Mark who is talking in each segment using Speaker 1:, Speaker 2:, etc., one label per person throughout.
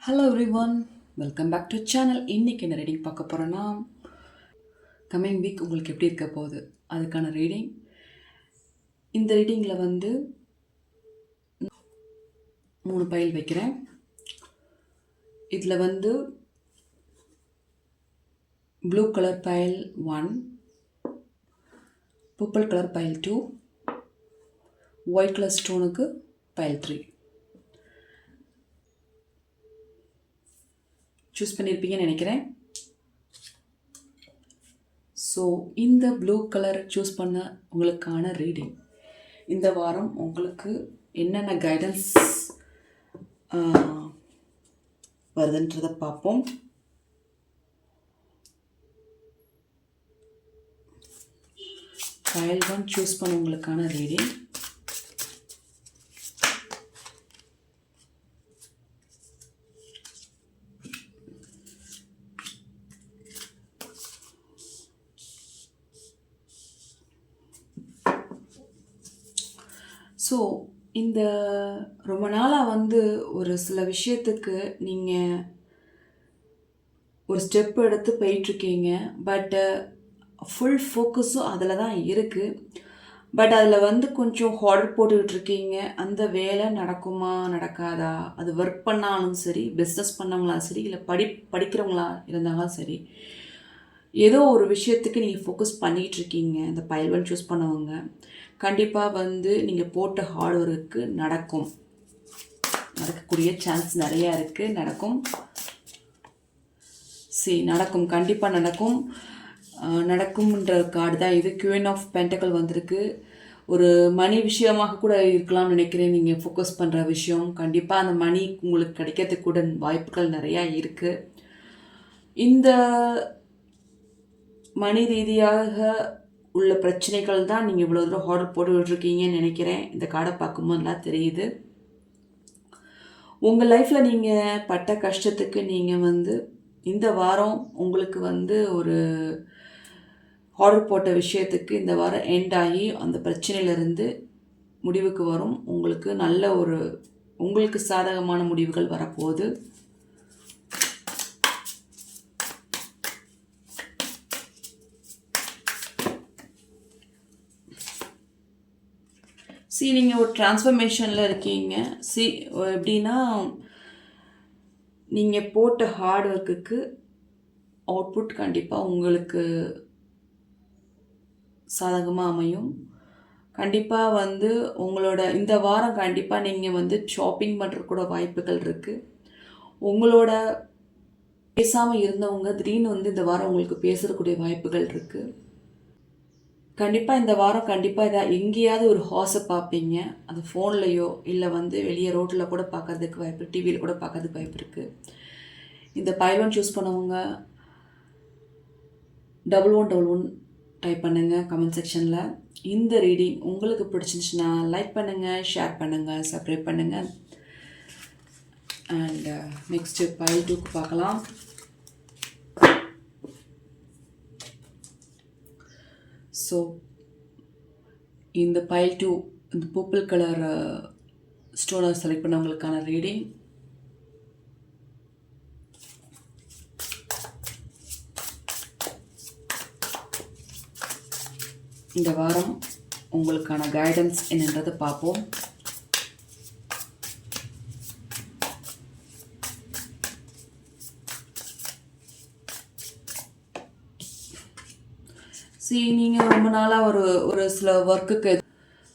Speaker 1: Hello everyone, welcome back to channel. இன்றைக்கி என்ன reading பார்க்க போகிறோன்னா, கம்மிங் வீக் உங்களுக்கு எப்படி இருக்க போகுது அதுக்கான ரீடிங். இந்த ரீடிங்கில் 3 பைல் வைக்கிறேன். இதில் blue colour pile 1, purple colour pile 2, white colour ஸ்டோனுக்கு பைல் 3 சூஸ் பண்ணியிருப்பீங்கன்னு நினைக்கிறேன். ஸோ இந்த ப்ளூ கலர் சூஸ் பண்ண உங்களுக்கான ரீடிங் இந்த வாரம் உங்களுக்கு என்னென்ன கைடன்ஸ் வருதுன்றதை பார்ப்போம். ஃபைல் 1 சூஸ் பண்ண உங்களுக்கான ரீடிங். ஸோ இந்த ரொம்ப நாளாக ஒரு சில விஷயத்துக்கு நீங்கள் ஒரு ஸ்டெப் எடுத்து போயிட்டுருக்கீங்க. பட்டு ஃபுல் ஃபோக்கஸும் அதில் தான் இருக்குது. பட் அதில் கொஞ்சம் ஹார்ட் போட்டுக்கிட்டுருக்கீங்க. அந்த வேலை நடக்குமா நடக்காதா, அது ஒர்க் பண்ணாலும் சரி, பிஸ்னஸ் பண்ணவங்களாலும் சரி, இல்லை படிக்கிறவங்களா இருந்தாலும் சரி, ஏதோ ஒரு விஷயத்துக்கு நீங்கள் ஃபோக்கஸ் பண்ணிகிட்ருக்கீங்க. இந்த பைல் 1 சூஸ் பண்ணவங்க கண்டிப்பாக நீங்கள் போட்ட ஹார்ட் ஒர்க்கு நடக்கக்கூடிய சான்ஸ் நிறையா இருக்குது. நடக்கும், கண்டிப்பாக நடக்கும்ன்ற கார்டு தான் இது. குவீன் ஆஃப் பென்டக்கிள் வந்திருக்கு. ஒரு மணி விஷயமாக கூட இருக்கலாம்னு நினைக்கிறேன். நீங்கள் ஃபோக்கஸ் பண்ணுற விஷயம் கண்டிப்பாக அந்த மணி உங்களுக்கு கிடைக்கிறதுக்கு கூட வாய்ப்புகள் நிறையா இருக்குது. இந்த மணி ரீதியாக உள்ள பிரச்சனைகள் தான் நீங்கள் இவ்வளோ தூரம் ஆர்டர் போட்டு விட்டுருக்கீங்கன்னு நினைக்கிறேன். இந்த கார்டை பார்க்கும்போதுலாம் தெரியுது. உங்கள் லைஃப்பில் நீங்கள் பட்ட கஷ்டத்துக்கு நீங்கள் இந்த வாரம் உங்களுக்கு ஒரு ஆர்டர் போட்ட விஷயத்துக்கு இந்த வாரம் எண்ட் ஆகி அந்த பிரச்சனையிலேருந்து முடிவுக்கு வரும். உங்களுக்கு நல்ல உங்களுக்கு சாதகமான முடிவுகள் வரப்போகுது. நீங்கள் ஒரு டிரான்ஸ்ஃபர்மேஷனில் இருக்கீங்க. எப்படின்னா, நீங்கள் போட்ட ஹார்ட் ஒர்க்குக்கு அவுட்புட் கண்டிப்பாக உங்களுக்கு சாதகமாக அமையும். கண்டிப்பாக உங்களோட இந்த வாரம் கண்டிப்பாக நீங்கள் ஷாப்பிங் பண்ணுற கூட வாய்ப்புகள் இருக்குது. உங்களோட பேசாமல் இருந்தவங்க திடீர்னு இந்த வாரம் உங்களுக்கு பேசுகிறக்கூடிய வாய்ப்புகள் இருக்குது. கண்டிப்பாக இந்த வாரம் கண்டிப்பாக எங்கேயாவது ஒரு ஹார்ஸை பார்ப்பீங்க. அது ஃபோன்லேயோ இல்லை வெளியே ரோட்டில் கூட பார்க்கறதுக்கு வாய்ப்பு, டிவியில் கூட பார்க்கறதுக்கு வாய்ப்பு இருக்குது. இந்த பைல் 1 சூஸ் பண்ணவங்க 1111 டைப் பண்ணுங்கள் கமெண்ட் செக்ஷனில். இந்த ரீடிங் உங்களுக்கு பிடிச்சிருந்துச்சுன்னா லைக் பண்ணுங்கள், ஷேர் பண்ணுங்கள், சப்ஸ்கிரைப் பண்ணுங்கள். அண்ட் நெக்ஸ்ட்டு பைல் 2க்கு பார்க்கலாம். ஸோ இந்த பைல் 2 இந்த பர்பிள் கலர் ஸ்டோனை செலக்ட் பண்ணவங்களுக்கான ரீடிங். இந்த வாரம் உங்களுக்கான கைடன்ஸ் என்னன்றதை பார்ப்போம். நீங்கள் ரொம்ப நாளாக ஒரு சில ஒர்க்குக்கு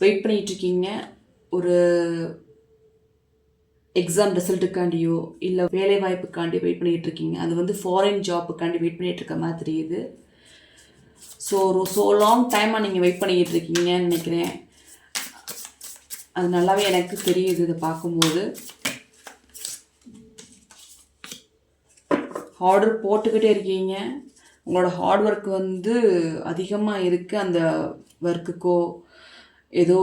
Speaker 1: வெயிட் பண்ணிகிட்ருக்கீங்க. ஒரு எக்ஸாம் ரிசல்ட்டுக்காண்டியோ இல்லை வேலை வாய்ப்புக்காண்டி வெயிட் பண்ணிகிட்ருக்கீங்க. அது ஃபாரின் ஜாப்புக்காண்டி வெயிட் பண்ணிகிட்ருக்க மாதிரி தெரியுது. ஸோ லாங் டைமாக நீங்கள் வெயிட் பண்ணிக்கிட்டு இருக்கீங்கன்னு நினைக்கிறேன். அது நல்லாவே எனக்கு தெரியுது இதை பார்க்கும்போது. ஆர்டர் போட்டுக்கிட்டே இருக்கீங்க. உங்களோட ஹார்ட் ஒர்க் அதிகமாக இருக்குது. அந்த ஒர்க்குக்கோ ஏதோ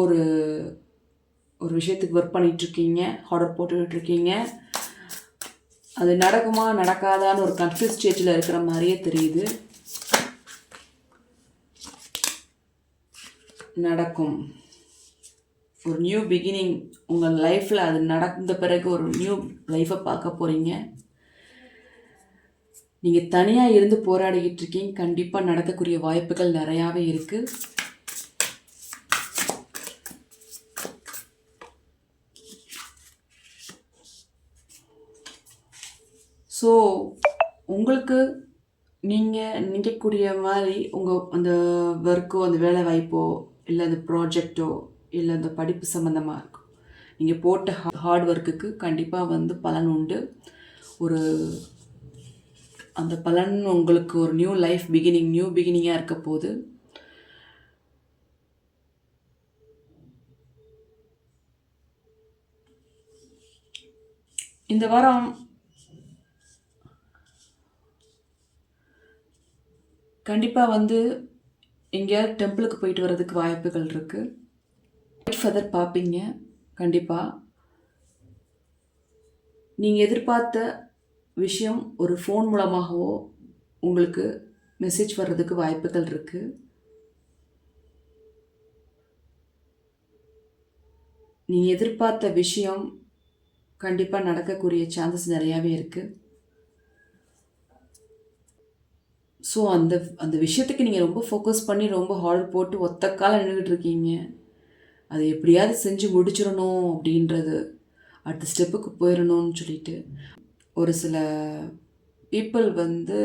Speaker 1: ஒரு விஷயத்துக்கு ஒர்க் பண்ணிகிட்ருக்கீங்க, ஆர்டர் போட்டுக்கிட்டுருக்கீங்க. அது நடக்குமா நடக்காதான்னு ஒரு கன்ஃபியூஸ் ஸ்டேஜில் இருக்கிற மாதிரியே தெரியுது. நடக்கும். ஒரு நியூ பிகினிங் உங்கள் லைஃப்பில் அது நடந்த பிறகு ஒரு நியூ லைஃப்பை பார்க்க போகிறீங்க. நீங்கள் தனியாக இருந்து போராடிக்கிட்டு இருக்கீங்க. கண்டிப்பாக நடக்கக்கூடிய வாய்ப்புகள் நிறையாவே இருக்குது. ஸோ உங்களுக்கு நீங்கள் நினைக்கக்கூடிய மாதிரி உங்கள் அந்த ஒர்க்கோ, அந்த வேலை வாய்ப்போ, இல்லை அந்த ப்ராஜெக்டோ, இல்லை அந்த படிப்பு சம்மந்தமாக இருக்கும், நீங்கள் போட்ட ஹார்ட் ஒர்க்குக்கு கண்டிப்பாக வந்து பலன் உண்டு. ஒரு அந்த பலன் உங்களுக்கு ஒரு நியூ லைஃப் நியூ பிகினிங்காக இருக்க போகுது. இந்த வாரம் கண்டிப்பாக வந்து எங்கேயாவது டெம்பிளுக்கு போயிட்டு வர்றதுக்கு வாய்ப்புகள் இருக்குது. ஒயிட் ஃபெதர் பார்ப்பீங்க. கண்டிப்பாக நீங்கள் எதிர்பார்த்த விஷயம் ஒரு ஃபோன் மூலமாகவோ உங்களுக்கு மெசேஜ் வர்றதுக்கு வாய்ப்புகள் இருக்குது. நீங்கள் எதிர்பார்த்த விஷயம் கண்டிப்பாக நடக்கக்கூடிய சான்சஸ் நிறையாவே இருக்குது. ஸோ அந்த அந்த விஷயத்துக்கு நீங்கள் ரொம்ப ஃபோக்கஸ் பண்ணி ரொம்ப ஹார்ட் போட்டு ஒத்த காலம் நின்றுக்கிட்டு இருக்கீங்க. அதை எப்படியாவது செஞ்சு முடிச்சிடணும் அப்படின்றது, அடுத்த ஸ்டெப்புக்கு போயிடணும்னு சொல்லிட்டு ஒரு சில பீப்புள் வந்து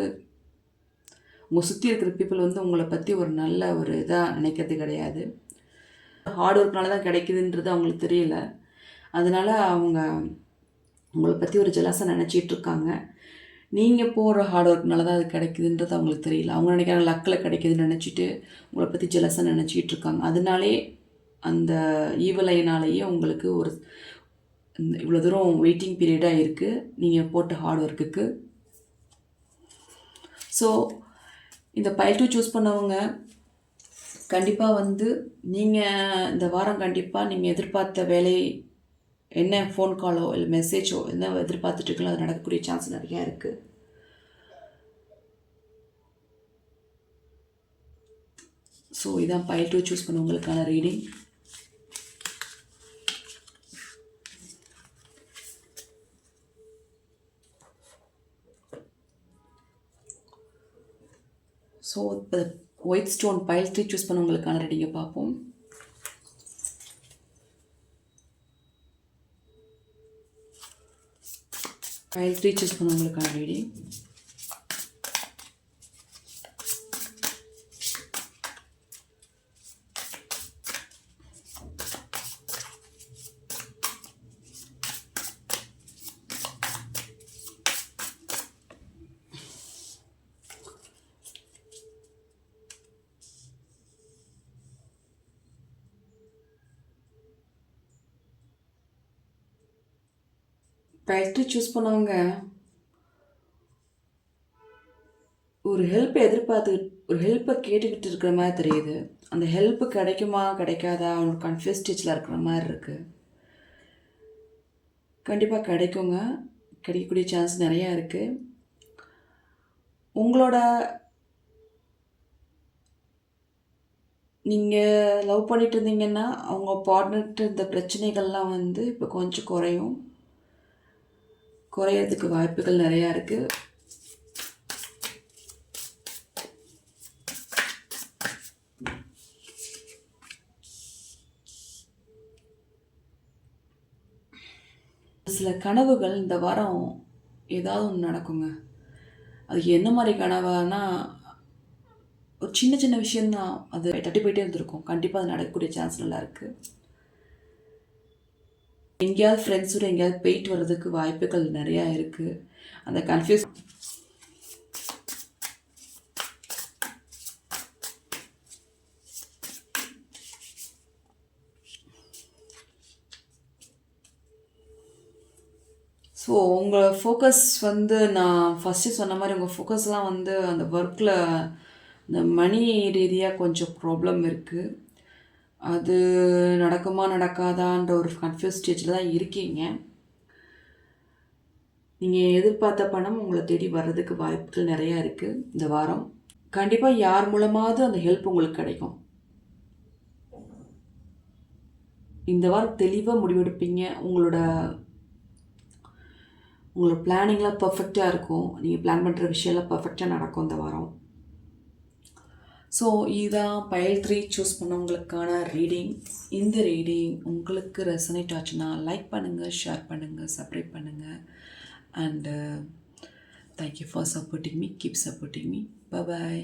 Speaker 1: உங்கள் சுற்றி இருக்கிற பீப்புள் வந்து உங்களை பற்றி ஒரு நல்ல ஒரு இதாக நினைக்கிறது கிடையாது. ஹார்ட் ஒர்க்னால தான் கிடைக்குதுன்றது அவங்களுக்கு தெரியல. அதனால் அவங்க உங்களை பற்றி ஒரு ஜெலஸாக நினச்சிட்டு இருக்காங்க. நீங்கள் போகிற ஹார்ட் ஒர்க்னால தான் அது கிடைக்குதுன்றது அவங்களுக்கு தெரியல. அவங்க நினைக்கிறாங்க லக்கில் கிடைக்குதுன்னு நினச்சிட்டு உங்களை பற்றி ஜெலஸாக நினச்சிக்கிட்டு இருக்காங்க. அதனாலே அந்த ஈவலைனாலேயே உங்களுக்கு ஒரு இவ்வளோ தூரம் வெயிட்டிங் பீரியடாக இருக்குது நீங்கள் போட்ட ஹார்ட் ஒர்க்குக்கு. ஸோ இந்த பைல் 2 சூஸ் பண்ணவங்க கண்டிப்பாக வந்து நீங்கள் இந்த வாரம் கண்டிப்பாக நீங்கள் எதிர்பார்த்த வேலை என்ன ஃபோன் காலோ இல்லை மெசேஜோ என்ன எதிர்பார்த்துட்டு இருக்கீங்களோ அது நடக்கக்கூடிய சான்ஸ் நிறையா இருக்குது. ஸோ இதான் பைல் 2 சூஸ் பண்ணவங்களுக்கான ரீடிங். ஸோ இப்போ ஒயிட் ஸ்டோன் பைல் 3 சூஸ் பண்ணவங்களுக்கான ரீடிங்கை பார்ப்போம். பைல் 3 சூஸ் பண்ணவங்களுக்கான ரீடிங். பைல் 3 சூஸ் பண்ணவங்க ஒரு ஹெல்ப்பை ஒரு ஹெல்ப்பை கேட்டுக்கிட்டு இருக்கிற மாதிரி தெரியுது. அந்த ஹெல்ப்பு கிடைக்குமா கிடைக்காதா ஒரு கன்ஃபியூஸ் ஸ்டேஜில் இருக்கிற மாதிரி இருக்குது. கண்டிப்பாக கிடைக்குங்க. கிடைக்கக்கூடிய சான்ஸ் நிறையா இருக்குது. உங்களோட நீங்கள் லவ் பண்ணிட்டு இருந்தீங்கன்னா அவங்க பார்ட்னர்கிட்ட இந்த பிரச்சனைகள்லாம் வந்து இப்போ கொஞ்சம் குறையிறதுக்கு வாய்ப்புகள் நிறையா இருக்குது. சில கனவுகள் இந்த வாரம் ஏதாவது ஒன்று நடக்குங்க. அது என்ன மாதிரி கனவானா ஒரு சின்ன சின்ன விஷயந்தான், அது தட்டி போயிட்டே இருந்திருக்கும். கண்டிப்பாக அது நடக்கக்கூடிய சான்ஸ் நல்லா இருக்குது. எங்கேயாவது ஃப்ரெண்ட்ஸோட எங்கேயாவது போயிட்டு வர்றதுக்கு வாய்ப்புகள் நிறையா இருக்குது. அந்த கன்ஃபியூஸ் ஸோ உங்கள் ஃபோக்கஸ் வந்து நான் ஃபஸ்ட்டு சொன்ன மாதிரி உங்கள் ஃபோக்கஸ்லாம் வந்து அந்த ஒர்க்கில் இந்த மணி ரீதியாக கொஞ்சம் ப்ராப்ளம் இருக்குது. அது நடக்குமா நடக்காதான்ற ஒரு கன்ஃபியூஸ் ஸ்டேஜில் தான் இருக்கீங்க. நீங்கள் எதிர்பார்த்த பணம் உங்களை தேடி வர்றதுக்கு வாய்ப்புகள் நிறையா இருக்குது இந்த வாரம். கண்டிப்பாக யார் மூலமாவது அந்த ஹெல்ப் உங்களுக்கு கிடைக்கும். இந்த வாரம் தெளிவாக முடிவெடுப்பீங்க. உங்களோட பிளானிங்லாம் பர்ஃபெக்டாக இருக்கும். நீங்கள் பிளான் பண்ணுற விஷயம்லாம் பர்ஃபெக்டாக நடக்கும் இந்த வாரம். ஸோ இதுதான் பைல் 3 சூஸ் பண்ணவங்களுக்கான ரீடிங். இந்த ரீடிங் உங்களுக்கு ரெசனேட் ஆச்சுன்னா லைக் பண்ணுங்கள், ஷேர் பண்ணுங்கள், சப்ஸ்கிரைப் பண்ணுங்கள். And thank you for supporting me. Keep supporting me. By.